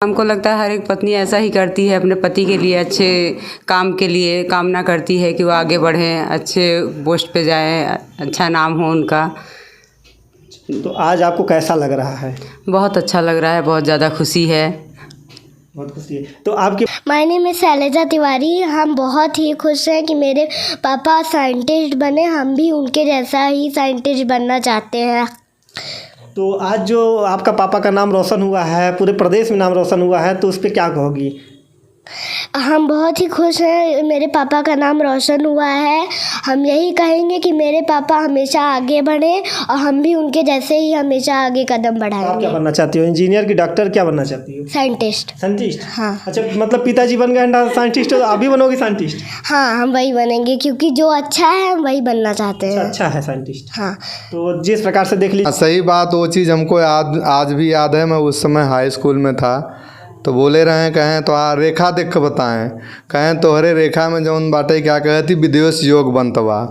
हमको लगता है हर एक पत्नी ऐसा ही करती है, अपने पति के लिए अच्छे काम के लिए कामना करती है कि वो आगे बढ़ें, अच्छे पोस्ट पे जाएं, अच्छा नाम हो उनका। तो आज आपको कैसा लग रहा है? बहुत अच्छा लग रहा है, बहुत ज़्यादा खुशी है। बहुत खुशी है। तो आपके my name is Shailja Tiwari. हम बहुत ही खुश हैं कि मेरे पापा साइंटिस्ट बने। हम भी उनके जैसा ही साइंटिस्ट बनना चाहते हैं। तो आज जो आपका पापा का नाम रोशन हुआ है, पूरे प्रदेश में नाम रोशन हुआ है, तो उस पर क्या कहोगी? हम बहुत ही खुश हैं, मेरे पापा का नाम रोशन हुआ है। हम यही कहेंगे कि मेरे पापा हमेशा आगे बढ़ें और हम भी उनके जैसे ही हमेशा आगे कदम आप क्या बढ़ाएंगे। बनना चाहती हो? इंजीनियर की, डॉक्टर, क्या बनना चाहती हो? साइंटिस्ट। साइंटिस्ट? हाँ। अच्छा, मतलब पिताजी बन गए साइंटिस्ट, तो आप भी बनोगे साइंटिस्ट? हाँ, हम वही बनेंगे क्योंकि जो अच्छा है हम वही बनना चाहते हैं। अच्छा है साइंटिस्ट। हाँ। तो जिस प्रकार से देख लीजिए, सही बात, वो चीज़ हमको आज भी याद है। मैं उस समय हाई स्कूल में था, तो बोले रहे कहें तो रेखा देख के बताएं, कहें तो हरे रेखा में जौन बाटे क्या कहे थी विदेश योग बनतवा।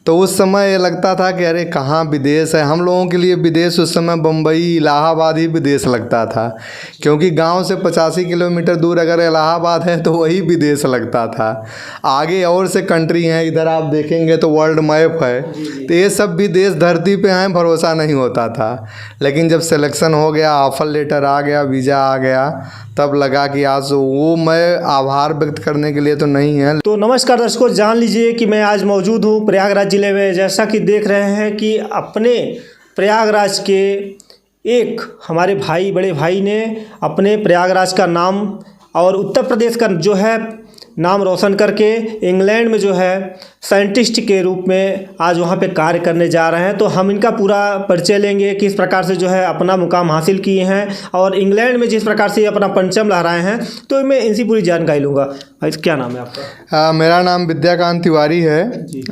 तो उस समय ये लगता था कि अरे कहाँ विदेश है। हम लोगों के लिए विदेश उस समय बम्बई, इलाहाबाद ही विदेश लगता था, क्योंकि गांव से 85 किलोमीटर दूर अगर इलाहाबाद है तो वही विदेश लगता था। आगे और से कंट्री हैं, इधर आप देखेंगे तो वर्ल्ड मैप है, तो ये सब भी देश धरती पे हैं, भरोसा नहीं होता था। लेकिन जब सिलेक्शन हो गया, ऑफर लेटर आ गया, वीज़ा आ गया, तब लगा कि आज वो मैं आभार व्यक्त करने के लिए तो नहीं है। तो नमस्कार दर्शकों, जान लीजिए कि मैं आज मौजूद हूँ प्रयागराज ज़िले में। जैसा कि देख रहे हैं कि अपने प्रयागराज के एक हमारे भाई, बड़े भाई ने अपने प्रयागराज का नाम और उत्तर प्रदेश का जो है नाम रोशन करके इंग्लैंड में जो है साइंटिस्ट के रूप में आज वहाँ पे कार्य करने जा रहे हैं। तो हम इनका पूरा परिचय लेंगे, किस प्रकार से जो है अपना मुकाम हासिल किए हैं और इंग्लैंड में जिस प्रकार से अपना परचम लहराए हैं। तो मैं इनसे पूरी जानकारी लूँगा। भाई, क्या नाम है आपका? मेरा नाम विद्याकांत तिवारी है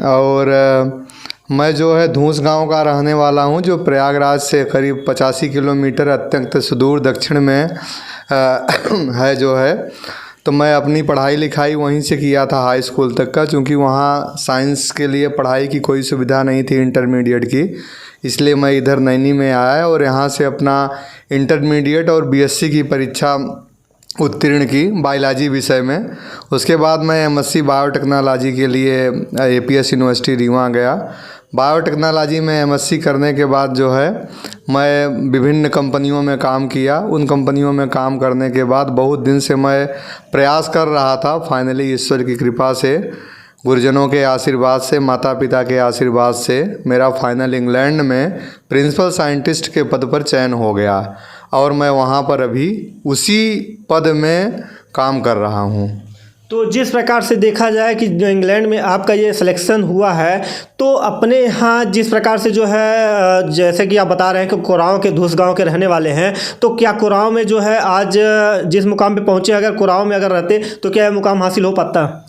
और मैं जो है धूस गांव का रहने वाला हूं, जो प्रयागराज से करीब 85 किलोमीटर अत्यंत सुदूर दक्षिण में है जो है। तो मैं अपनी पढ़ाई लिखाई वहीं से किया था, हाई स्कूल तक का, क्योंकि वहाँ साइंस के लिए पढ़ाई की कोई सुविधा नहीं थी इंटरमीडिएट की, इसलिए मैं इधर नैनी में आया और यहाँ से अपना इंटरमीडिएट और बीएससी की परीक्षा उत्तीर्ण की बायोलॉजी विषय में। उसके बाद मैं एमएससी बायोटेक्नोलॉजी के लिए एपीएस यूनिवर्सिटी रीवा गया। बायोटेक्नोलॉजी में एमएससी करने के बाद जो है मैं विभिन्न कंपनियों में काम किया। उन कंपनियों में काम करने के बाद बहुत दिन से मैं प्रयास कर रहा था। फाइनली ईश्वर की कृपा से, गुरुजनों के आशीर्वाद से, माता पिता के आशीर्वाद से मेरा फाइनल इंग्लैंड में प्रिंसिपल साइंटिस्ट के पद पर चयन हो गया और मैं वहाँ पर अभी उसी पद में काम कर रहा हूँ। तो जिस प्रकार से देखा जाए कि जो इंग्लैंड में आपका ये सिलेक्शन हुआ है, तो अपने यहाँ जिस प्रकार से जो है, जैसे कि आप बता रहे हैं कि कुराओं के, धूस गांव के रहने वाले हैं, तो क्या कुराओं में जो है आज जिस मुकाम पे पहुँचे, अगर कुराओं में अगर रहते तो क्या मुकाम हासिल हो पाता?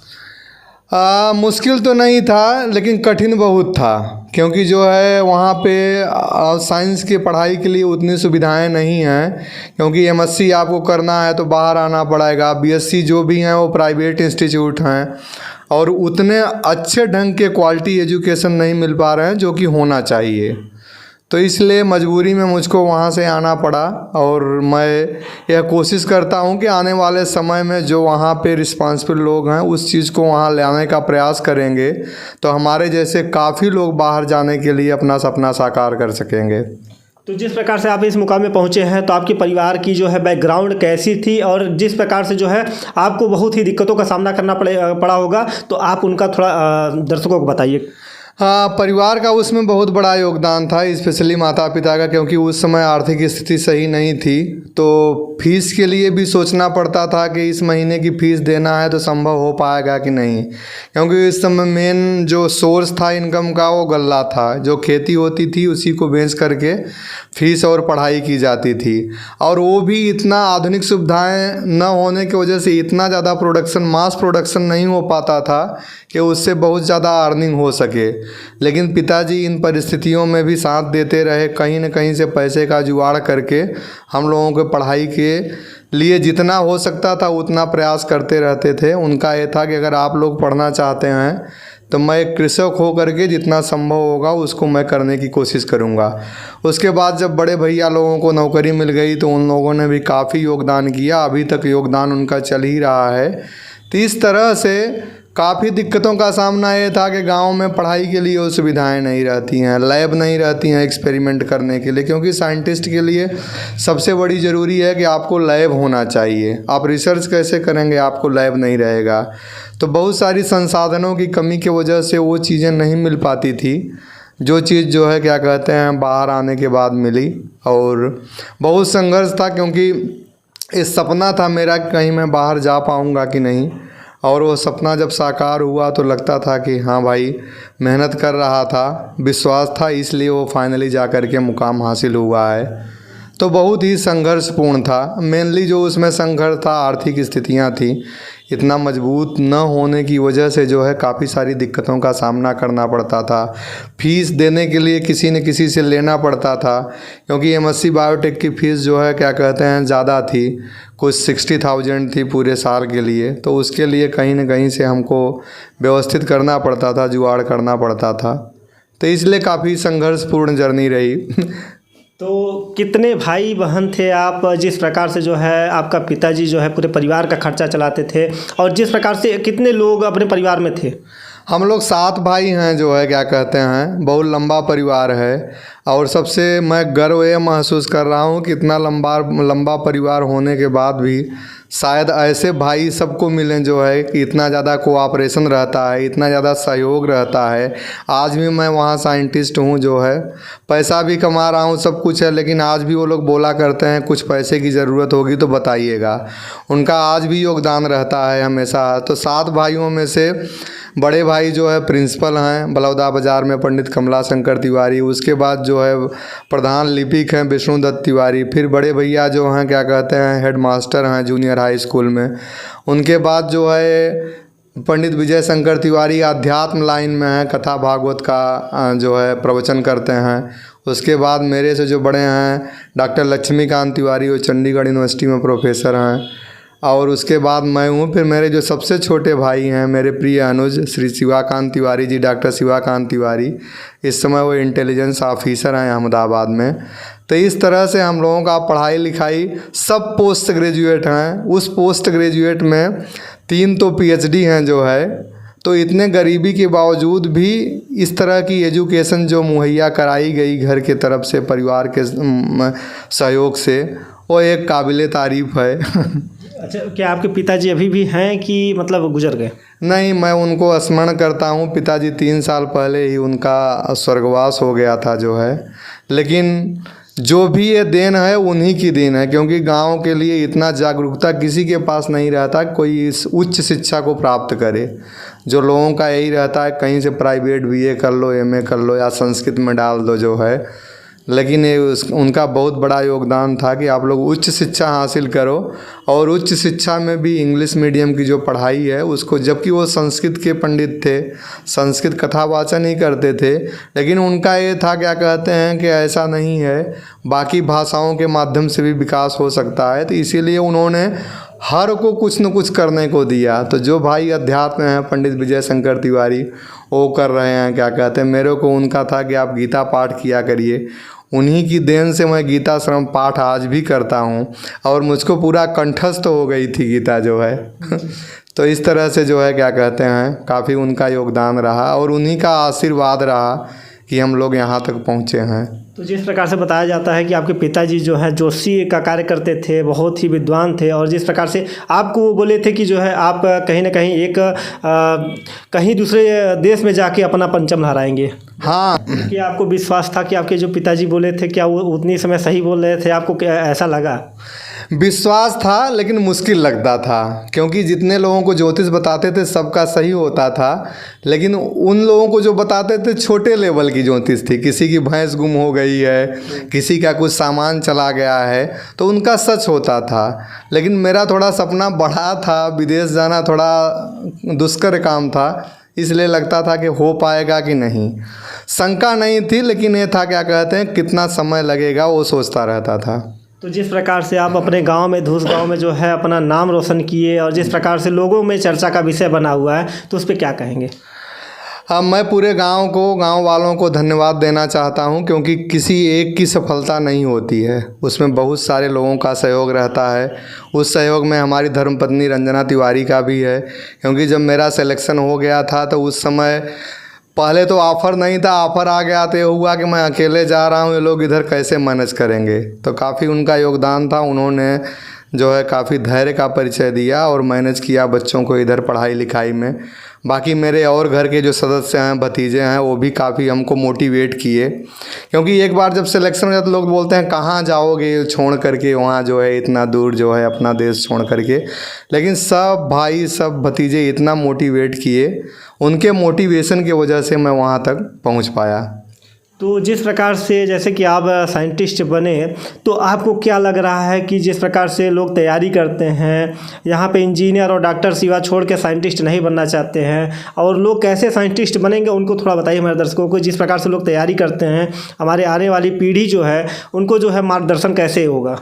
मुश्किल तो नहीं था, लेकिन कठिन बहुत था, क्योंकि जो है वहाँ पे साइंस की पढ़ाई के लिए उतनी सुविधाएं नहीं हैं। क्योंकि एमएससी आपको करना है तो बाहर आना पड़ेगा, बीएससी जो भी हैं वो प्राइवेट इंस्टीट्यूट हैं और उतने अच्छे ढंग के क्वालिटी एजुकेशन नहीं मिल पा रहे हैं जो कि होना चाहिए। तो इसलिए मजबूरी में मुझको वहाँ से आना पड़ा और मैं यह कोशिश करता हूँ कि आने वाले समय में जो वहाँ पे रिस्पांसिबल लोग हैं उस चीज़ को वहाँ ले आने का प्रयास करेंगे, तो हमारे जैसे काफ़ी लोग बाहर जाने के लिए अपना सपना साकार कर सकेंगे। तो जिस प्रकार से आप इस मुकाम में पहुंचे हैं, तो आपके परिवार की जो है बैकग्राउंड कैसी थी और जिस प्रकार से जो है आपको बहुत ही दिक्कतों का सामना करना पड़ा होगा, तो आप उनका थोड़ा दर्शकों को बताइए। हाँ, परिवार का उसमें बहुत बड़ा योगदान था, स्पेशली माता पिता का, क्योंकि उस समय आर्थिक स्थिति सही नहीं थी। तो फीस के लिए भी सोचना पड़ता था कि इस महीने की फ़ीस देना है तो संभव हो पाएगा कि नहीं, क्योंकि इस समय मेन जो सोर्स था इनकम का वो गल्ला था। जो खेती होती थी उसी को बेच करके फीस और पढ़ाई की जाती थी, और वो भी इतना आधुनिक सुविधाएं न होने की वजह से इतना ज़्यादा प्रोडक्शन, मास प्रोडक्शन नहीं हो पाता था कि उससे बहुत ज़्यादा अर्निंग हो सके। लेकिन पिताजी इन परिस्थितियों में भी साथ देते रहे, कहीं न कहीं से पैसे का जुगाड़ करके हम लोगों को पढ़ाई के लिए जितना हो सकता था उतना प्रयास करते रहते थे। उनका ये था कि अगर आप लोग पढ़ना चाहते हैं तो मैं एक कृषक हो करके जितना संभव होगा उसको मैं करने की कोशिश करूँगा। उसके बाद जब बड़े भैया लोगों को नौकरी मिल गई तो उन लोगों ने भी काफ़ी योगदान किया, अभी तक योगदान उनका चल ही रहा है। तो इस तरह से काफ़ी दिक्कतों का सामना ये था कि गांव में पढ़ाई के लिए वो सुविधाएं नहीं रहती हैं, लैब नहीं रहती हैं एक्सपेरिमेंट करने के लिए, क्योंकि साइंटिस्ट के लिए सबसे बड़ी ज़रूरी है कि आपको लैब होना चाहिए। आप रिसर्च कैसे करेंगे, आपको लैब नहीं रहेगा। तो बहुत सारी संसाधनों की कमी की वजह से वो चीज़ें नहीं मिल पाती थी, जो चीज़ जो है क्या कहते हैं बाहर आने के बाद मिली। और बहुत संघर्ष था, क्योंकि इस सपना था मेरा कहीं मैं बाहर जा पाऊँगा कि नहीं, और वो सपना जब साकार हुआ तो लगता था कि हाँ भाई मेहनत कर रहा था, विश्वास था, इसलिए वो फाइनली जा कर के मुकाम हासिल हुआ है। तो बहुत ही संघर्षपूर्ण था। मेनली जो उसमें संघर्ष था आर्थिक स्थितियाँ थी, इतना मजबूत न होने की वजह से जो है काफ़ी सारी दिक्कतों का सामना करना पड़ता था। फ़ीस देने के लिए किसी न किसी से लेना पड़ता था, क्योंकि MSc बायोटेक की फ़ीस जो है क्या कहते हैं ज़्यादा थी, कुछ 60,000 थी पूरे साल के लिए। तो उसके लिए कहीं न कहीं से हमको व्यवस्थित करना पड़ता था, जुगाड़ करना पड़ता था। तो इसलिए काफ़ी संघर्षपूर्ण जर्नी रही। तो कितने भाई बहन थे आप, जिस प्रकार से जो है आपका पिताजी जो है पूरे परिवार का खर्चा चलाते थे, और जिस प्रकार से कितने लोग अपने परिवार में थे? हम लोग 7 भाई हैं जो है क्या कहते हैं, बहुत लंबा परिवार है। और सबसे मैं गर्व ये महसूस कर रहा हूँ कि इतना लंबा परिवार होने के बाद भी शायद ऐसे भाई सबको मिलें जो है कि इतना ज़्यादा कोऑपरेशन रहता है, इतना ज़्यादा सहयोग रहता है। आज भी मैं वहाँ साइंटिस्ट हूँ जो है, पैसा भी कमा रहा हूँ, सब कुछ है, लेकिन आज भी वो लोग बोला करते हैं कुछ पैसे की ज़रूरत होगी तो बताइएगा। उनका आज भी योगदान रहता है हमेशा। तो 7 भाइयों में से बड़े भाई जो है प्रिंसिपल हैं बलौदा बाज़ार में, पंडित कमला शंकर तिवारी। उसके बाद जो है प्रधान लिपिक हैं विष्णुदत्त तिवारी। फिर बड़े भैया जो हैं क्या कहते हैं हेड मास्टर हैं जूनियर हाई स्कूल में। उनके बाद जो है पंडित विजय शंकर तिवारी अध्यात्म लाइन में हैं, कथा भागवत का जो है प्रवचन करते हैं। उसके बाद मेरे से जो बड़े हैं डॉक्टर लक्ष्मीकांत तिवारी, वो चंडीगढ़ यूनिवर्सिटी में प्रोफेसर हैं। और उसके बाद मैं हूँ। फिर मेरे जो सबसे छोटे भाई हैं मेरे प्रिय अनुज श्री शिवाकांत तिवारी जी, डॉक्टर शिवाकांत तिवारी, इस समय वो इंटेलिजेंस ऑफिसर हैं अहमदाबाद में। तो इस तरह से हम लोगों का पढ़ाई लिखाई सब पोस्ट ग्रेजुएट हैं। उस पोस्ट ग्रेजुएट में 3 तो PhD हैं जो है। तो इतने गरीबी के बावजूद भी इस तरह की एजुकेशन जो मुहैया कराई गई घर के तरफ से, परिवार के सहयोग से, वो एक काबिले तारीफ़ है। अच्छा, क्या आपके पिताजी अभी भी हैं कि मतलब गुजर गए? नहीं, मैं उनको स्मरण करता हूँ। पिताजी 3 साल पहले ही उनका स्वर्गवास हो गया था जो है। लेकिन जो भी ये देन है उन्हीं की देन है, क्योंकि गांव के लिए इतना जागरूकता किसी के पास नहीं रहता कोई इस उच्च शिक्षा को प्राप्त करे। जो लोगों का यही रहता है कहीं से प्राइवेट BA कर लो, MA कर लो या संस्कृत में डाल दो जो है। लेकिन ये उनका बहुत बड़ा योगदान था कि आप लोग उच्च शिक्षा हासिल करो। और उच्च शिक्षा में भी इंग्लिश मीडियम की जो पढ़ाई है उसको, जबकि वो संस्कृत के पंडित थे, संस्कृत कथावाचन ही करते थे, लेकिन उनका ये था क्या कहते हैं कि ऐसा नहीं है, बाकी भाषाओं के माध्यम से भी विकास हो सकता है। तो इसीलिए उन्होंने हर को कुछ न कुछ करने को दिया। तो जो भाई अध्यात्म हैं पंडित विजय शंकर तिवारी, वो कर रहे हैं क्या कहते हैं, मेरे को उनका था कि आप गीता पाठ किया करिए। उन्हीं की देन से मैं गीता श्रम पाठ आज भी करता हूँ, और मुझको पूरा कंठस्थ हो गई थी गीता जो है। तो इस तरह से जो है क्या कहते हैं काफ़ी उनका योगदान रहा, और उन्हीं का आशीर्वाद रहा कि हम लोग यहाँ तक पहुँचे हैं। तो जिस प्रकार से बताया जाता है कि आपके पिताजी जो है जोशी का कार्य करते थे, बहुत ही विद्वान थे, और जिस प्रकार से आपको वो बोले थे कि जो है आप कहीं ना कहीं एक कहीं दूसरे देश में जाके अपना परचम लहराएंगे। हाँ, कि आपको विश्वास था कि आपके जो पिताजी बोले थे क्या वो उतनी समय सही बोल रहे थे? आपको क्या ऐसा लगा? विश्वास था, लेकिन मुश्किल लगता था, क्योंकि जितने लोगों को ज्योतिष बताते थे सबका सही होता था, लेकिन उन लोगों को जो बताते थे छोटे लेवल की ज्योतिष थी। किसी की भैंस गुम हो गई है, किसी का कुछ सामान चला गया है, तो उनका सच होता था। लेकिन मेरा थोड़ा सपना बड़ा था, विदेश जाना थोड़ा दुष्कर काम था, इसलिए लगता था कि हो पाएगा कि नहीं। शंका नहीं थी, लेकिन ये था क्या कहते हैं कितना समय लगेगा वो सोचता रहता था। तो जिस प्रकार से आप अपने गांव में, धूस गांव में जो है अपना नाम रोशन किए, और जिस प्रकार से लोगों में चर्चा का विषय बना हुआ है, तो उस पर क्या कहेंगे? अब मैं पूरे गांव वालों को धन्यवाद देना चाहता हूं, क्योंकि किसी एक की सफलता नहीं होती है, उसमें बहुत सारे लोगों का सहयोग रहता है। उस सहयोग में हमारी धर्मपत्नी रंजना तिवारी का भी है, क्योंकि जब मेरा सिलेक्शन हो गया था तो उस समय पहले तो ऑफ़र नहीं था, ऑफ़र आ गया तो ये हुआ कि मैं अकेले जा रहा हूँ, ये लोग इधर कैसे मैनेज करेंगे। तो काफ़ी उनका योगदान था, उन्होंने जो है काफ़ी धैर्य का परिचय दिया और मैनेज किया बच्चों को इधर पढ़ाई लिखाई में। बाकी मेरे और घर के जो सदस्य हैं, भतीजे हैं, वो भी काफ़ी हमको मोटिवेट किए, क्योंकि एक बार जब सिलेक्शन हो जाता तो लोग बोलते हैं कहाँ जाओगे छोड़ करके, वहाँ जो है इतना दूर जो है अपना देश छोड़ करके। लेकिन सब भाई सब भतीजे इतना मोटिवेट किए, उनके मोटिवेशन की वजह से मैं वहाँ तक पहुँच पाया। तो जिस प्रकार से जैसे कि आप साइंटिस्ट बने, तो आपको क्या लग रहा है कि जिस प्रकार से लोग तैयारी करते हैं यहाँ पे, इंजीनियर और डॉक्टर सिवा छोड़ के साइंटिस्ट नहीं बनना चाहते हैं, और लोग कैसे साइंटिस्ट बनेंगे उनको थोड़ा बताइए हमारे दर्शकों को। जिस प्रकार से लोग तैयारी करते हैं, हमारे आने वाली पीढ़ी जो है उनको जो है मार्गदर्शन कैसे होगा?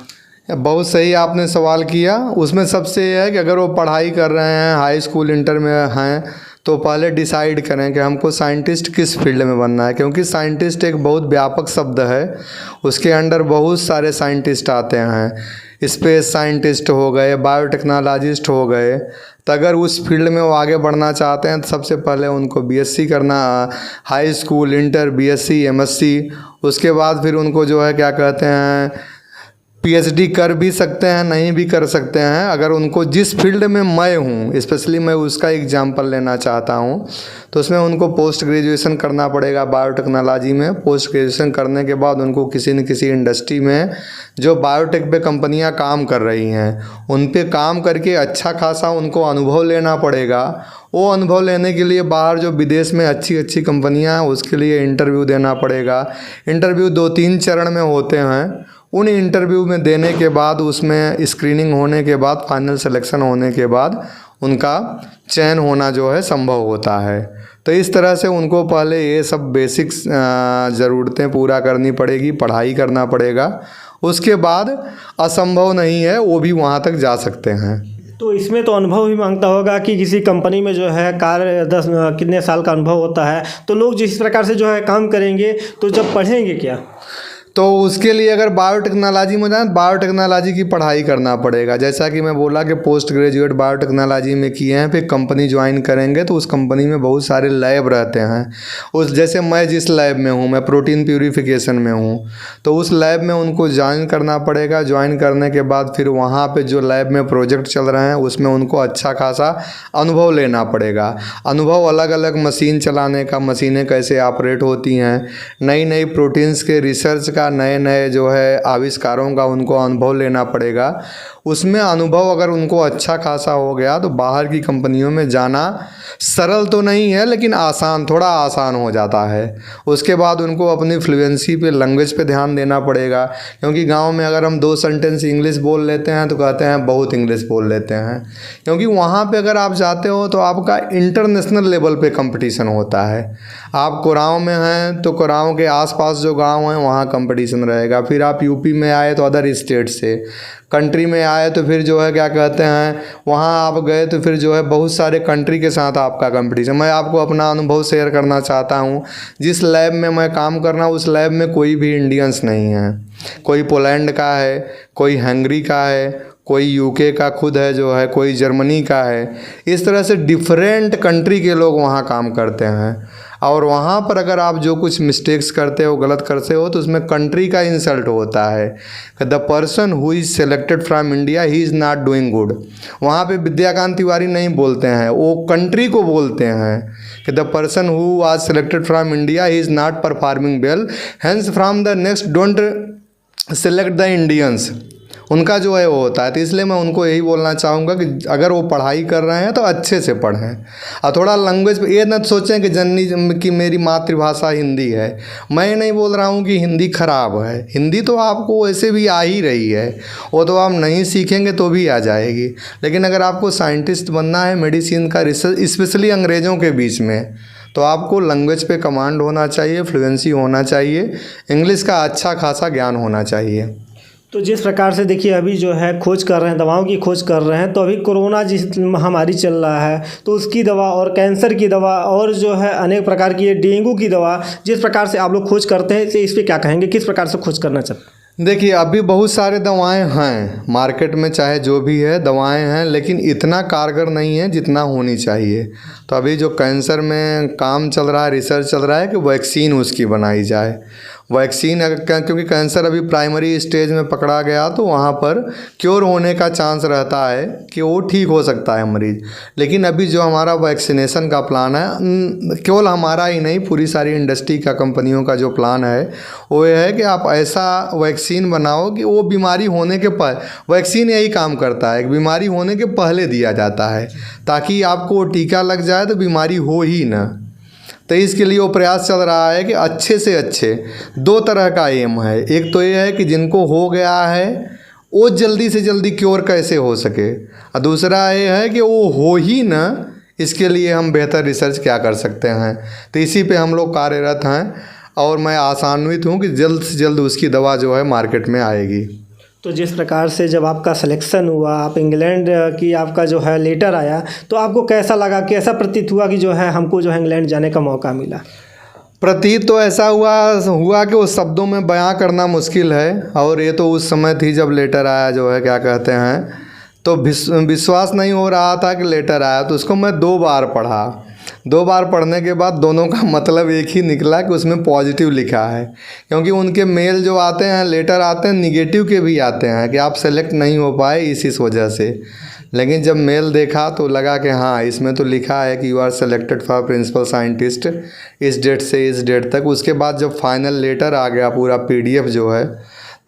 बहुत सही आपने सवाल किया। उसमें सबसे यह है कि अगर वो पढ़ाई कर रहे हैं, हाई स्कूल इंटर में हैं, तो पहले डिसाइड करें कि हमको साइंटिस्ट किस फील्ड में बनना है, क्योंकि साइंटिस्ट एक बहुत व्यापक शब्द है, उसके अंडर बहुत सारे साइंटिस्ट आते हैं। स्पेस साइंटिस्ट हो गए, बायोटेक्नोलॉजिस्ट हो गए। तो अगर उस फील्ड में वो आगे बढ़ना चाहते हैं तो सबसे पहले उनको बीएससी करना, high school inter, BSc, MSc, उसके बाद फिर उनको जो है क्या कहते हैं पीएचडी कर भी सकते हैं, नहीं भी कर सकते हैं। अगर उनको जिस फील्ड में मैं हूँ, स्पेशली मैं उसका एग्जांपल लेना चाहता हूँ, तो उसमें उनको पोस्ट ग्रेजुएशन करना पड़ेगा बायोटेक्नोलॉजी में। पोस्ट ग्रेजुएशन करने के बाद उनको किसी न किसी इंडस्ट्री में जो बायोटेक पे कंपनियां काम कर रही हैं उन पे काम करके अच्छा खासा उनको अनुभव लेना पड़ेगा। वो अनुभव लेने के लिए बाहर जो विदेश में अच्छी अच्छी कंपनियां हैं उसके लिए इंटरव्यू देना पड़ेगा। इंटरव्यू 2-3 चरण में होते हैं। उन इंटरव्यू में देने के बाद, उसमें स्क्रीनिंग होने के बाद, फाइनल सिलेक्शन होने के बाद उनका चयन होना जो है संभव होता है। तो इस तरह से उनको पहले ये सब बेसिक्स ज़रूरतें पूरा करनी पड़ेगी, पढ़ाई करना पड़ेगा। उसके बाद असंभव नहीं है, वो भी वहाँ तक जा सकते हैं। तो इसमें तो अनुभव भी मांगता होगा कि किसी कंपनी में जो है कितने साल का अनुभव होता है, तो लोग जिस प्रकार से जो है काम करेंगे तो जब पढ़ेंगे क्या? तो उसके लिए अगर बायोटेक्नोलॉजी में जाएँ, बायोटेक्नोलॉजी की पढ़ाई करना पड़ेगा। जैसा कि मैं बोला कि पोस्ट ग्रेजुएट बायोटेक्नोलॉजी में किए हैं, फिर कंपनी ज्वाइन करेंगे तो उस कंपनी में बहुत सारे लैब रहते हैं। उस जैसे मैं जिस लैब में हूँ, मैं प्रोटीन प्यूरिफिकेशन में हूँ, तो उस लैब में उनको ज्वाइन करना पड़ेगा। ज्वाइन करने के बाद फिर वहाँ पर जो लैब में प्रोजेक्ट चल रहे हैं उसमें उनको अच्छा खासा अनुभव लेना पड़ेगा। अनुभव अलग अलग मशीन चलाने का, मशीनें कैसे ऑपरेट होती हैं, नई नई प्रोटीन्स के रिसर्च का, नए नए जो है आविष्कारों का उनको अनुभव लेना पड़ेगा। उसमें अनुभव अगर उनको अच्छा खासा हो गया तो बाहर की कंपनियों में जाना सरल तो नहीं है, लेकिन थोड़ा आसान हो जाता है। उसके बाद उनको अपनी फ्लुएंसी पे, लैंग्वेज पे ध्यान देना पड़ेगा, क्योंकि गांव में अगर हम 2 सेंटेंस इंग्लिश बोल लेते हैं तो कहते हैं बहुत इंग्लिश बोल लेते हैं। क्योंकि वहाँ पे अगर आप जाते हो तो आपका इंटरनेशनल लेवल पे कंपटीशन होता है। आप कोरांव में हैं तो कोरांव के आसपास जो गाँव हैं वहाँ कंपटीशन रहेगा। फिर आप यूपी में आए तो अदर स्टेट से, कंट्री में आए तो फिर जो है क्या कहते हैं वहाँ आप गए तो फिर जो है बहुत सारे कंट्री के साथ आपका कंपटीशन। मैं आपको अपना अनुभव शेयर करना चाहता हूँ। जिस लैब में मैं काम कर रहा हूँ उस लैब में कोई भी इंडियंस नहीं है। कोई पोलैंड का है, कोई हंगरी का है, कोई यूके का खुद है जो है, कोई जर्मनी का है। इस तरह से डिफरेंट कंट्री के लोग वहाँ काम करते हैं। और वहाँ पर अगर आप जो कुछ मिस्टेक्स करते हो, गलत करते हो, तो उसमें कंट्री का इंसल्ट होता है। The person who is selected from India he is not doing good. वहाँ पे विद्याकांत तिवारी नहीं बोलते हैं, वो कंट्री को बोलते हैं कि the person who was selected from India he is not performing well, hence from the next don't select the Indians. उनका जो है वो होता है। तो इसलिए मैं उनको यही बोलना चाहूँगा कि अगर वो पढ़ाई कर रहे हैं तो अच्छे से पढ़ें और थोड़ा लैंग्वेज पे ये न सोचें कि जननी कि मेरी मातृभाषा हिंदी है। मैं नहीं बोल रहा हूँ कि हिंदी ख़राब है, हिंदी तो आपको वैसे भी आ ही रही है, वो तो आप नहीं सीखेंगे तो भी आ जाएगी। लेकिन अगर आपको साइंटिस्ट बनना है, मेडिसिन का रिसर्च, स्पेशली अंग्रेज़ों के बीच में, तो आपको लैंग्वेज पे कमांड होना चाहिए, फ्लुएंसी होना चाहिए, इंग्लिश का अच्छा खासा ज्ञान होना चाहिए। तो जिस प्रकार से देखिए अभी जो है खोज कर रहे हैं, दवाओं की खोज कर रहे हैं, तो अभी कोरोना जिस महामारी चल रहा है तो उसकी दवा और कैंसर की दवा और जो है अनेक प्रकार की डेंगू की दवा, जिस प्रकार से आप लोग खोज करते हैं तो इस पर क्या कहेंगे, किस प्रकार से खोज करना चाहते हैं? देखिए अभी बहुत सारे दवाएं हैं मार्केट में, चाहे जो भी है दवाएं हैं, लेकिन इतना कारगर नहीं है जितना होनी चाहिए। तो अभी जो कैंसर में काम चल रहा है, रिसर्च चल रहा है कि वैक्सीन उसकी बनाई जाए। वैक्सीन क्योंकि कैंसर अभी प्राइमरी स्टेज में पकड़ा गया तो वहाँ पर क्योर होने का चांस रहता है कि वो ठीक हो सकता है मरीज़। लेकिन अभी जो हमारा वैक्सीनेशन का प्लान है, केवल हमारा ही नहीं, पूरी सारी इंडस्ट्री का, कंपनियों का जो प्लान है वो ये है कि आप ऐसा वैक्सीन बनाओ कि वो बीमारी होने के वैक्सीन यही काम करता है, बीमारी होने के पहले दिया जाता है ताकि आपको वो टीका लग जाए तो बीमारी हो ही ना। तो इसके लिए वो प्रयास चल रहा है कि अच्छे से अच्छे, दो तरह का एम है। एक तो ये है कि जिनको हो गया है वो जल्दी से जल्दी क्योर कैसे हो सके, और दूसरा ये है कि वो हो ही ना, इसके लिए हम बेहतर रिसर्च क्या कर सकते हैं। तो इसी पे हम लोग कार्यरत हैं और मैं आशान्वित हूँ कि जल्द से जल्द उसकी दवा जो है मार्केट में आएगी। तो जिस प्रकार से जब आपका सिलेक्शन हुआ, आप इंग्लैंड की आपका जो है लेटर आया, तो आपको कैसा लगा, कैसा प्रतीत हुआ कि जो है हमको जो है इंग्लैंड जाने का मौका मिला? प्रतीत तो ऐसा हुआ कि वो शब्दों में बयां करना मुश्किल है। और ये तो उस समय थी जब लेटर आया, जो है क्या कहते हैं, तो विश्वास नहीं हो रहा था कि लेटर आया। तो उसको मैं 2 बार पढ़ा। 2 बार पढ़ने के बाद दोनों का मतलब एक ही निकला कि उसमें पॉजिटिव लिखा है। क्योंकि उनके मेल जो आते हैं, लेटर आते हैं, निगेटिव के भी आते हैं कि आप सेलेक्ट नहीं हो पाए इस वजह से। लेकिन जब मेल देखा तो लगा कि हाँ, इसमें तो लिखा है कि you are selected for principal scientist इस डेट से इस डेट तक। उसके बाद जब फाइनल लेटर आ गया पूरा PDF जो है,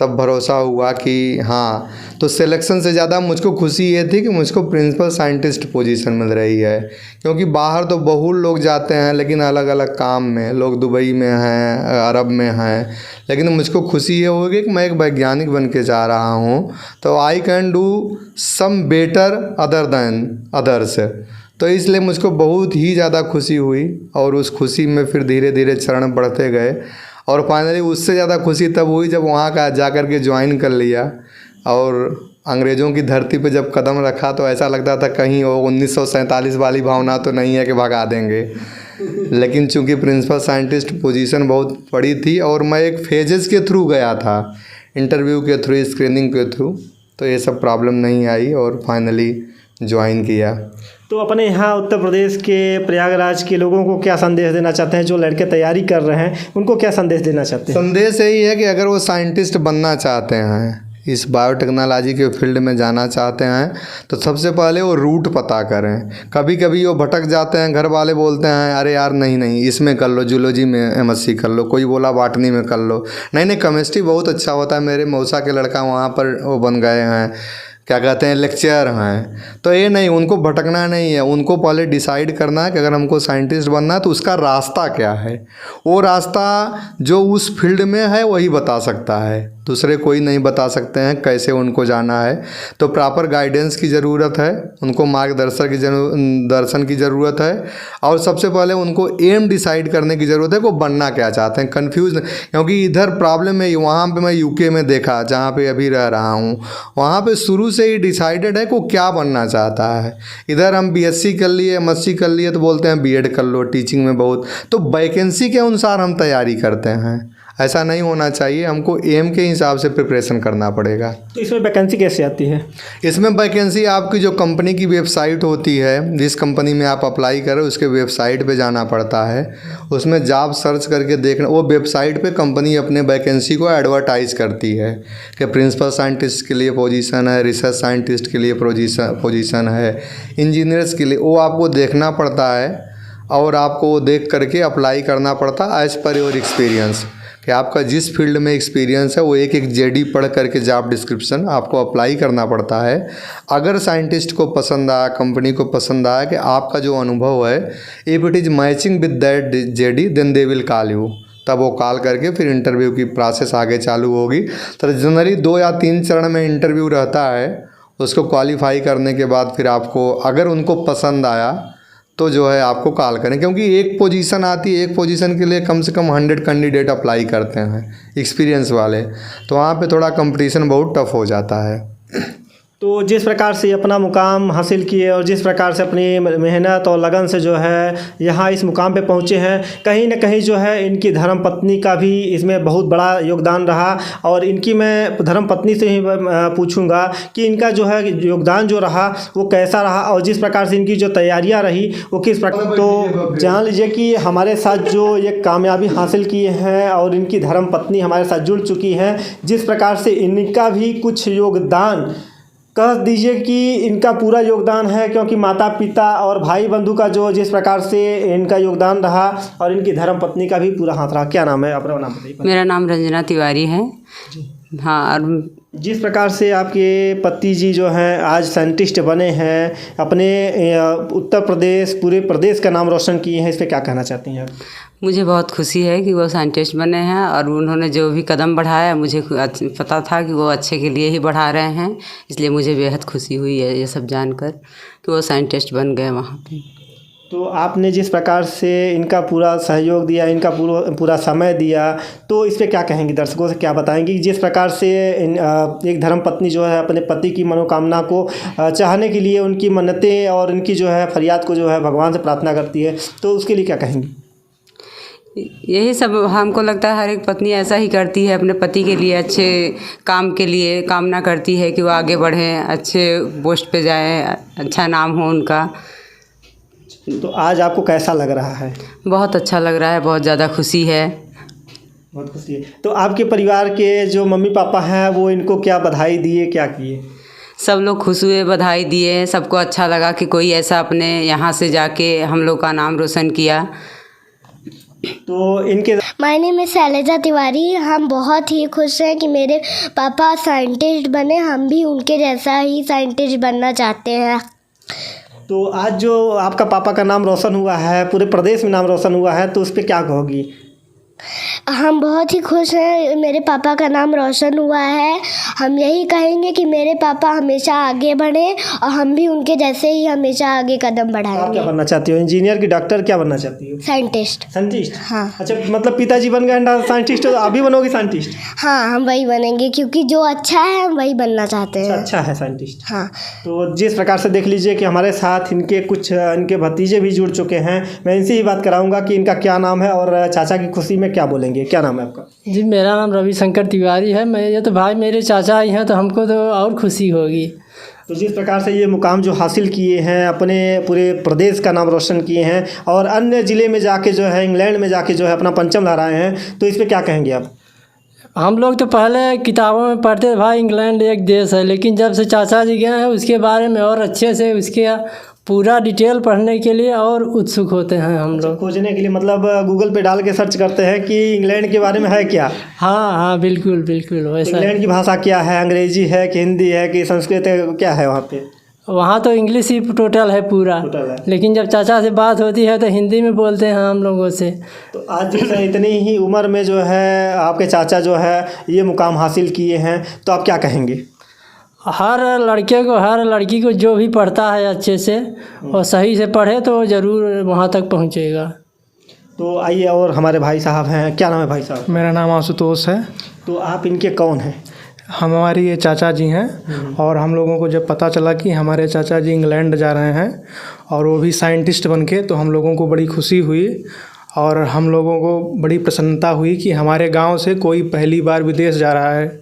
तब भरोसा हुआ कि हाँ। तो सिलेक्शन से ज़्यादा मुझको खुशी ये थी कि मुझको प्रिंसिपल साइंटिस्ट पोजीशन मिल रही है। क्योंकि बाहर तो बहुत लोग जाते हैं लेकिन अलग अलग काम में, लोग दुबई में हैं, अरब में हैं, लेकिन मुझको खुशी ये होगी कि मैं एक वैज्ञानिक बन के जा रहा हूँ, तो I can do some better other than others. तो इसलिए मुझको बहुत ही ज़्यादा खुशी हुई और उस खुशी में फिर धीरे धीरे चरण बढ़ते गए। और फाइनली उससे ज़्यादा खुशी तब हुई जब वहाँ का जा कर के ज्वाइन कर लिया और अंग्रेज़ों की धरती पे जब कदम रखा तो ऐसा लगता था कहीं वो 1947 वाली भावना तो नहीं है कि भगा देंगे। लेकिन चूंकि प्रिंसिपल साइंटिस्ट पोजीशन बहुत बड़ी थी और मैं एक फेजेस के थ्रू गया था, इंटरव्यू के थ्रू, स्क्रीनिंग के थ्रू, तो ये सब प्रॉब्लम नहीं आई और फाइनली ज्वाइन किया। तो अपने यहाँ उत्तर प्रदेश के प्रयागराज के लोगों को क्या संदेश देना चाहते हैं, जो लड़के तैयारी कर रहे हैं उनको क्या संदेश देना चाहते हैं? संदेश यही है कि अगर वो साइंटिस्ट बनना चाहते हैं, इस बायोटेक्नोलॉजी के फील्ड में जाना चाहते हैं, तो सबसे पहले वो रूट पता करें। कभी कभी वो भटक जाते हैं, घर वाले बोलते हैं अरे यार नहीं इसमें कर लो, जूलॉजी में MSc कर लो, कोई बोला बॉटनी में कर लो, नहीं केमिस्ट्री बहुत अच्छा होता है। मेरे मौसा के लड़का वहाँ पर वो बन गए हैं, क्या कहते हैं, लेक्चर हैं। तो ये नहीं, उनको भटकना नहीं है, उनको पहले डिसाइड करना है कि अगर हमको साइंटिस्ट बनना है तो उसका रास्ता क्या है। वो रास्ता जो उस फील्ड में है वही बता सकता है, दूसरे कोई नहीं बता सकते हैं कैसे उनको जाना है। तो प्रॉपर गाइडेंस की ज़रूरत है, उनको दर्शन की ज़रूरत है और सबसे पहले उनको एम डिसाइड करने की ज़रूरत है, वो बनना क्या चाहते हैं। कन्फ्यूज़, क्योंकि इधर प्रॉब्लम है, वहाँ पे मैं UK में देखा, जहाँ पे अभी रह रहा हूँ, वहाँ पे शुरू से ही डिसाइडेड है कि वो क्या बनना चाहता है। इधर हम BSc कर लिए, MSc कर लिए तो बोलते हैं B.Ed कर लो, टीचिंग में बहुत, तो वैकेंसी के अनुसार हम तैयारी करते हैं। ऐसा नहीं होना चाहिए, हमको एम के हिसाब से प्रिपरेशन करना पड़ेगा। तो इसमें वैकेंसी कैसे आती है? इसमें वैकेंसी आपकी जो कंपनी की वेबसाइट होती है, जिस कंपनी में आप अप्लाई करें उसके वेबसाइट पे जाना पड़ता है, उसमें जॉब सर्च करके देखना, वो वेबसाइट पे कंपनी अपने वैकेंसी को एडवर्टाइज करती है कि प्रिंसिपल साइंटिस्ट के लिए पोजीशन है, रिसर्च साइंटिस्ट के लिए पोजीशन है, इंजीनियर्स के लिए, वो आपको देखना पड़ता है और आपको देख करके अप्लाई करना पड़ता है एज़ पर योर एक्सपीरियंस, कि आपका जिस फील्ड में एक्सपीरियंस है वो एक JD पढ़ करके जॉब डिस्क्रिप्शन आपको अप्लाई करना पड़ता है। अगर साइंटिस्ट को पसंद आया, कंपनी को पसंद आया कि आपका जो अनुभव है, if it is matching with that JD, then they will call you. तब वो कॉल करके फिर इंटरव्यू की प्रोसेस आगे चालू होगी। तो जनरली 2 या 3 चरण में इंटरव्यू रहता है। उसको क्वालिफाई करने के बाद फिर आपको, अगर उनको पसंद आया तो जो है आपको कॉल करें, क्योंकि एक पोजीशन आती है, एक पोजीशन के लिए कम से कम 100 कैंडिडेट अप्लाई करते हैं एक्सपीरियंस वाले, तो वहाँ पे थोड़ा कंपटीशन बहुत टफ हो जाता है। तो जिस प्रकार से अपना मुकाम हासिल किए और जिस प्रकार से अपनी मेहनत और लगन से जो है यहाँ इस मुकाम पे पहुँचे हैं, कहीं ना कहीं जो है इनकी धर्मपत्नी का भी इसमें बहुत बड़ा योगदान रहा। और इनकी मैं धर्मपत्नी से ही पूछूंगा कि इनका जो है योगदान जो रहा वो कैसा रहा और जिस प्रकार से इनकी जो तैयारियाँ रही वो किस प्रकार। तो जान लीजिए कि हमारे साथ जो ये कामयाबी हासिल की है और इनकी धर्मपत्नी हमारे साथ जुड़ चुकी हैं, जिस प्रकार से इनका भी कुछ योगदान कह दीजिए कि इनका पूरा योगदान है, क्योंकि माता पिता और भाई बंधु का जो जिस प्रकार से इनका योगदान रहा और इनकी धर्मपत्नी का भी पूरा हाथ रहा। क्या नाम है अपना? नाम बताइए। मेरा नाम रंजना तिवारी है। हाँ, और जिस प्रकार से आपके पति जी जो हैं आज साइंटिस्ट बने हैं, अपने उत्तर प्रदेश पूरे प्रदेश का नाम रोशन किए हैं, इस पर क्या कहना चाहती हैं आप? मुझे बहुत खुशी है कि वो साइंटिस्ट बने हैं और उन्होंने जो भी कदम बढ़ाया मुझे पता था कि वो अच्छे के लिए ही बढ़ा रहे हैं, इसलिए मुझे बेहद खुशी हुई है ये सब जानकर कि वो साइंटिस्ट बन गए वहाँ पे। तो आपने जिस प्रकार से इनका पूरा सहयोग दिया, इनका पूरा समय दिया, तो इस पर क्या कहेंगे? दर्शकों से क्या बताएंगे कि जिस प्रकार से एक धर्मपत्नी जो है अपने पति की मनोकामना को चाहने के लिए उनकी मन्नतें और उनकी जो है फरियाद को जो है भगवान से प्रार्थना करती है, तो उसके लिए क्या कहेंगी? यही सब हमको लगता है हर एक पत्नी ऐसा ही करती है, अपने पति के लिए अच्छे काम के लिए कामना करती है कि वो आगे बढ़ें, अच्छे पोस्ट पे जाएं, अच्छा नाम हो उनका। तो आज आपको कैसा लग रहा है? बहुत अच्छा लग रहा है, बहुत ज़्यादा खुशी है। बहुत खुशी है। तो आपके परिवार के जो मम्मी पापा हैं वो इनको क्या बधाई दिए, क्या किए? सब लोग खुश हुए, बधाई दिए, सबको अच्छा लगा कि कोई ऐसा अपने यहाँ से जाके हम लोग का नाम रोशन किया। तो इनके my name is Shailja Tiwari. हम बहुत ही खुश हैं कि मेरे पापा साइंटिस्ट बने, हम भी उनके जैसा ही साइंटिस्ट बनना चाहते हैं। तो आज जो आपका पापा का नाम रोशन हुआ है, पूरे प्रदेश में नाम रोशन हुआ है, तो उस पर क्या कहोगी? हम बहुत ही खुश हैं, मेरे पापा का नाम रोशन हुआ है। हम यही कहेंगे कि मेरे पापा हमेशा आगे बढ़ें और हम भी उनके जैसे ही हमेशा आगे कदम आप क्या बढ़ाएंगे। बनना चाहती हो? इंजीनियर की, डॉक्टर, क्या बनना चाहती हो? साइंटिस्ट। साइंटिस्ट? हाँ। अच्छा, मतलब पिताजी बन गए साइंटिस्ट, तो आप भी बनोगी साइंटिस्ट? हाँ, हम वही बनेंगे क्योंकि जो अच्छा है हम वही बनना चाहते हैं। अच्छा है साइंटिस्ट। हाँ। तो जिस प्रकार से देख लीजिए कि हमारे साथ इनके भतीजे भी जुड़ चुके हैं। मैं इनसे ही बात कराऊंगा कि इनका क्या नाम है और चाचा की खुशी में क्या बोलेंगे। क्या नाम है आपका? जी, मेरा नाम रविशंकर तिवारी है। मैं ये तो भाई मेरे चाचा ही हैं, तो हमको तो और खुशी होगी। तो जिस प्रकार से ये मुकाम जो हासिल किए हैं, अपने पूरे प्रदेश का नाम रोशन किए हैं और अन्य ज़िले में जाके जो है, इंग्लैंड में जाके जो है अपना परचम लहराए हैं, तो इस पर क्या कहेंगे आप? हम लोग तो पहले किताबों में पढ़ते थे भाई इंग्लैंड एक देश है, लेकिन जब से चाचा जी गए हैं उसके बारे में और अच्छे से उसके पूरा डिटेल पढ़ने के लिए और उत्सुक होते हैं हम लोग। खोजने के लिए मतलब गूगल पे डाल के सर्च करते हैं कि इंग्लैंड के बारे में है क्या? हाँ हाँ, बिल्कुल बिल्कुल वैसा। इंग्लैंड की भाषा क्या है? अंग्रेजी है कि हिंदी है कि संस्कृत है, क्या है वहाँ पे? वहाँ तो इंग्लिश ही टोटल है पूरा, टोटल है। लेकिन जब चाचा से बात होती है तो हिंदी में बोलते हैं हम लोगों से। तो आज जैसे इतनी ही उम्र में जो है आपके चाचा जो है ये मुकाम हासिल किए हैं, तो आप क्या कहेंगे? हर लड़के को, हर लड़की को जो भी पढ़ता है अच्छे से और सही से पढ़े तो ज़रूर वहाँ तक पहुँचेगा। तो आइए, और हमारे भाई साहब हैं। क्या नाम है भाई साहब? मेरा नाम आशुतोष है। तो आप इनके कौन हैं? हमारी ये चाचा जी हैं और हम लोगों को जब पता चला कि हमारे चाचा जी इंग्लैंड जा रहे हैं और वो भी साइंटिस्ट बनके, तो हम लोगों को बड़ी खुशी हुई और हम लोगों को बड़ी प्रसन्नता हुई कि हमारे गांव से कोई पहली बार विदेश जा रहा है।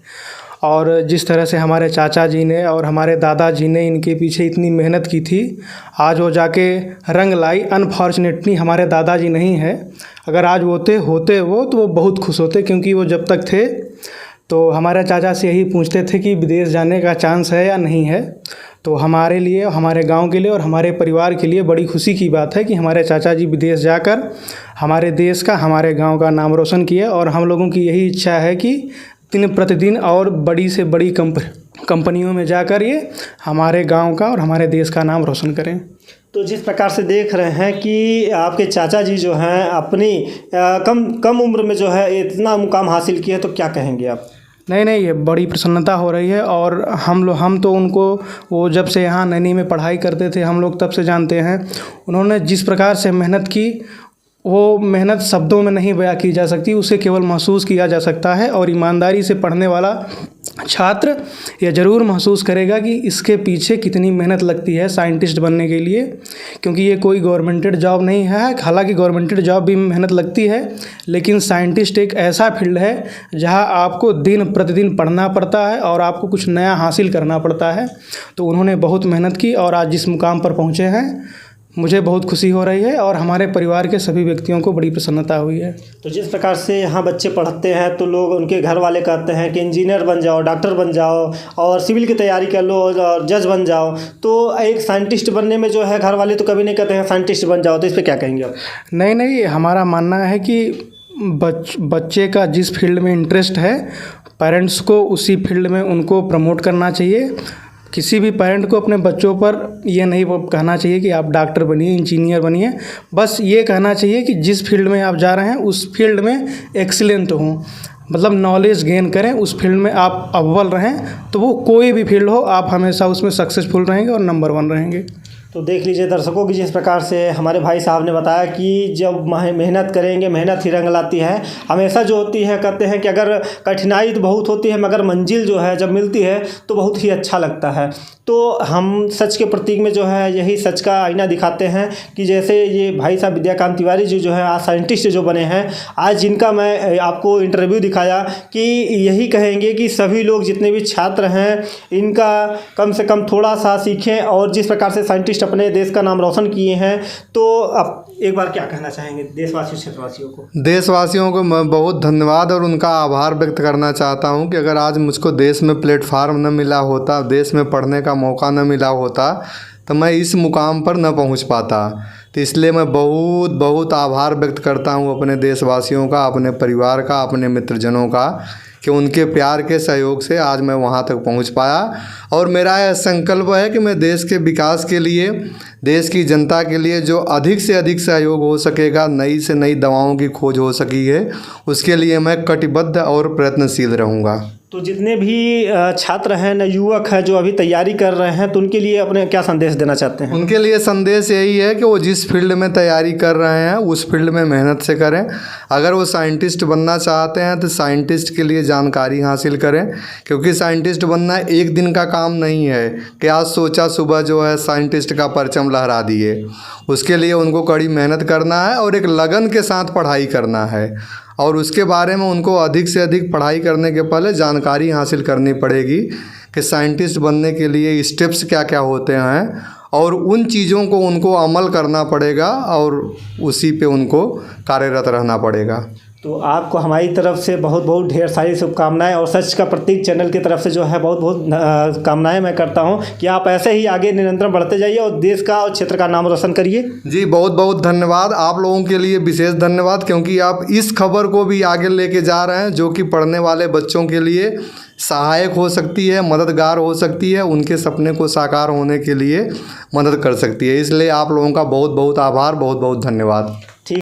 और जिस तरह से हमारे चाचा जी ने और हमारे दादाजी ने इनके पीछे इतनी मेहनत की थी, आज वो जाके रंग लाई। अनफॉर्चुनेटली हमारे दादाजी नहीं है, अगर आज होते वो तो वो बहुत खुश होते, क्योंकि वो जब तक थे तो हमारे चाचा से यही पूछते थे कि विदेश जाने का चांस है या नहीं है। तो हमारे लिए, हमारे गांव के लिए और हमारे परिवार के लिए बड़ी खुशी की बात है कि हमारे चाचा जी विदेश जाकर हमारे देश का, हमारे गांव का नाम रोशन किया। और हम लोगों की यही इच्छा है कि दिन प्रतिदिन और बड़ी से बड़ी कंपनियों में जाकर ये हमारे गांव का और हमारे देश का नाम रोशन करें। तो जिस प्रकार से देख रहे हैं कि आपके चाचा जी जो हैं अपनी कम उम्र में जो है इतना मुकाम हासिल किया, तो क्या कहेंगे आप? नहीं नहीं, ये बड़ी प्रसन्नता हो रही है। और हम तो उनको वो जब से यहाँ नैनी में पढ़ाई करते थे हम लोग तब से जानते हैं। उन्होंने जिस प्रकार से मेहनत की वो मेहनत शब्दों में नहीं बयां की जा सकती, उसे केवल महसूस किया जा सकता है। और ईमानदारी से पढ़ने वाला छात्र यह ज़रूर महसूस करेगा कि इसके पीछे कितनी मेहनत लगती है साइंटिस्ट बनने के लिए, क्योंकि ये कोई गवर्नमेंटेड जॉब नहीं है। हालांकि गवर्नमेंटेड जॉब भी मेहनत लगती है, लेकिन साइंटिस्ट एक ऐसा फील्ड है जहां आपको दिन प्रतिदिन पढ़ना पड़ता है और आपको कुछ नया हासिल करना पड़ता है। तो उन्होंने बहुत मेहनत की और आज जिस मुकाम पर पहुँचे हैं मुझे बहुत खुशी हो रही है और हमारे परिवार के सभी व्यक्तियों को बड़ी प्रसन्नता हुई है। तो जिस प्रकार से यहाँ बच्चे पढ़ते हैं तो लोग उनके घर वाले कहते हैं कि इंजीनियर बन जाओ, डॉक्टर बन जाओ और सिविल की तैयारी कर लो और जज बन जाओ, तो एक साइंटिस्ट बनने में जो है घर वाले तो कभी नहीं कहते हैं साइंटिस्ट बन जाओ, तो इस पर क्या कहेंगे आप? नहीं नहीं, हमारा मानना है कि बच्चे का जिस फील्ड में इंटरेस्ट है पेरेंट्स को उसी फील्ड में उनको प्रमोट करना चाहिए। किसी भी पेरेंट को अपने बच्चों पर ये नहीं कहना चाहिए कि आप डॉक्टर बनिए, इंजीनियर बनिए। बस ये कहना चाहिए कि जिस फील्ड में आप जा रहे हैं उस फील्ड में एक्सीलेंट हों, मतलब नॉलेज गेन करें, उस फील्ड में आप अव्वल रहें। तो वो कोई भी फील्ड हो आप हमेशा उसमें सक्सेसफुल रहेंगे और नंबर 1 रहेंगे। तो देख लीजिए दर्शकों कि जिस प्रकार से हमारे भाई साहब ने बताया कि जब मेहनत करेंगे मेहनत ही रंग लाती है। हमेशा जो होती है कहते हैं कि अगर कठिनाई तो बहुत होती है मगर मंजिल जो है जब मिलती है तो बहुत ही अच्छा लगता है। तो हम सच के प्रतीक में जो है यही सच का आईना दिखाते हैं कि जैसे ये भाई साहब विद्याकांत तिवारी जी जो है आज साइंटिस्ट जो बने हैं, आज जिनका मैं आपको इंटरव्यू दिखाया कि यही कहेंगे कि सभी लोग जितने भी छात्र हैं इनका कम से कम थोड़ा सा सीखें और जिस प्रकार से साइंटिस्ट अपने देश का नाम रोशन किए हैं। तो अब एक बार क्या कहना चाहेंगे देशवासियों क्षेत्रवासियों को? देशवासियों को मैं बहुत धन्यवाद और उनका आभार व्यक्त करना चाहता हूं कि अगर आज मुझको देश में प्लेटफार्म न मिला होता, देश में पढ़ने का मौका न मिला होता तो मैं इस मुकाम पर न पहुंच पाता। तो इसलिए मैं बहुत बहुत आभार व्यक्त करता हूं अपने देशवासियों का, अपने परिवार का, अपने मित्रजनों का कि उनके प्यार के सहयोग से आज मैं वहां तक पहुंच पाया। और मेरा यह संकल्प है कि मैं देश के विकास के लिए, देश की जनता के लिए जो अधिक से अधिक सहयोग हो सकेगा, नई से नई दवाओं की खोज हो सकी है, उसके लिए मैं कटिबद्ध और प्रयत्नशील रहूँगा। तो जितने भी छात्र हैं न युवक हैं जो अभी तैयारी कर रहे हैं तो उनके लिए अपने क्या संदेश देना चाहते हैं? उनके लिए संदेश यही है कि वो जिस फील्ड में तैयारी कर रहे हैं उस फील्ड में मेहनत से करें। अगर वो साइंटिस्ट बनना चाहते हैं तो साइंटिस्ट के लिए जानकारी हासिल करें, क्योंकि साइंटिस्ट बनना एक दिन का काम नहीं है कि आज सोचा सुबह जो है साइंटिस्ट का परचम लहरा दिए। उसके लिए उनको कड़ी मेहनत करना है और एक लगन के साथ पढ़ाई करना है और उसके बारे में उनको अधिक से अधिक पढ़ाई करने के पहले जानकारी हासिल करनी पड़ेगी कि साइंटिस्ट बनने के लिए स्टेप्स क्या क्या होते हैं और उन चीज़ों को उनको अमल करना पड़ेगा और उसी पे उनको कार्यरत रहना पड़ेगा। तो आपको हमारी तरफ से बहुत बहुत ढेर सारी शुभकामनाएं और सच का प्रतीक चैनल की तरफ से जो है बहुत बहुत कामनाएं मैं करता हूं कि आप ऐसे ही आगे निरंतर बढ़ते जाइए और देश का और क्षेत्र का नाम रोशन करिए। जी बहुत बहुत धन्यवाद, आप लोगों के लिए विशेष धन्यवाद, क्योंकि आप इस खबर को भी आगे लेके जा रहे हैं जो कि पढ़ने वाले बच्चों के लिए सहायक हो सकती है, मददगार हो सकती है, उनके सपने को साकार होने के लिए मदद कर सकती है। इसलिए आप लोगों का बहुत बहुत आभार, बहुत बहुत धन्यवाद।